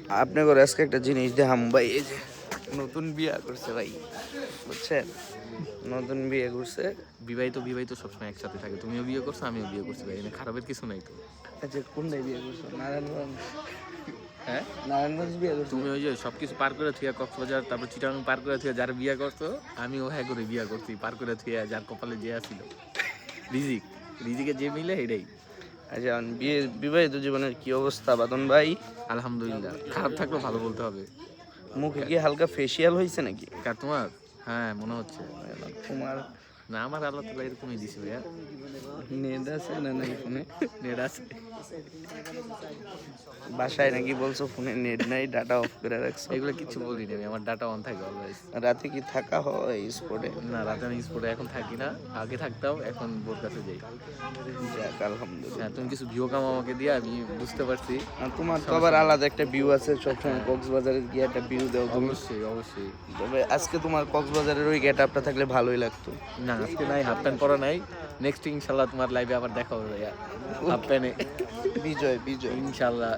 আপনি করে আজকে একটা জিনিস দেখাম ভাই, এই যে নতুন বিয়ে করছে ভাই, বুঝছেন? নতুন বিয়ে করছে। বিবাহিত সবসময় একসাথে থাকে। তুমিও বিয়ে করছো, আমিও বিয়ে করছি ভাই, এখানে খারাপের কিছু নাই তো। আচ্ছা, কোনটায় বিয়ে করছো? নারায়ণগঞ্জ? হ্যাঁ, নারায়ণগঞ্জ বিয়ে করছো? তুমি ওই যে সবকিছু পার করে থুয়া, কক্সবাজার তারপর চিটাগাং পার করে থুয়া যার বিয়ে করছো, আমি ও হ্যাঁ করে বিয়ে করছি পার করে থুয়া, যার কপালে যে আসিল রিজিক, রিজিকে যে মিলে এটাই। আচ্ছা, বিবাহিত জীবনের কি অবস্থা বাদন ভাই? আলহামদুলিল্লাহ, খারাপ থাকলেও ভালো বলতে হবে। মুখে কি হালকা ফেসিয়াল হয়েছে নাকি? কার তোমার? হ্যাঁ মনে হচ্ছে। তোমার না, আমার আল্লাহ তাআলা এরকমই দিছে ভাইয়া। নেট আছে না নাই ফোনে? নেট আছে। বাসায় নাকি বলছো ফোনে নেট নাই, ডাটা অফ করে রাখছো? এগুলো কিছু বলিনি আমি, আমার ডাটা অন থাকে অলওয়েজ। রাতে কি থাকা হয় স্পটে? না, রাতে আমি স্পোর্টে এখন থাকি না, আগে থাকতাম, এখন বোর কাছে যাই। যাক আলহামদুলিল্লাহ। হ্যাঁ, তুমি কিছু ভিউ কাম আমাকে দিয়ে, আমি বুঝতে পারছি। আর তোমার তো আবার আলাদা একটা ভিউ আছে, সবসময় কক্সবাজারে গিয়ে একটা ভিউ দাও তুমি। অবশ্যই অবশ্যই। তবে আজকে তোমার কক্সবাজারের ওই গেট আপটা থাকলে ভালোই লাগতো। না, আজকে নাই, হাফ প্যান্ট পরা নাই। নেক্সট ইনশাল্লাহ তোমার লাইভে আবার দেখা হবে ভাইয়া হাফ প্যান্টে, বিজয় বিজয়। ইনশাল্লাহ।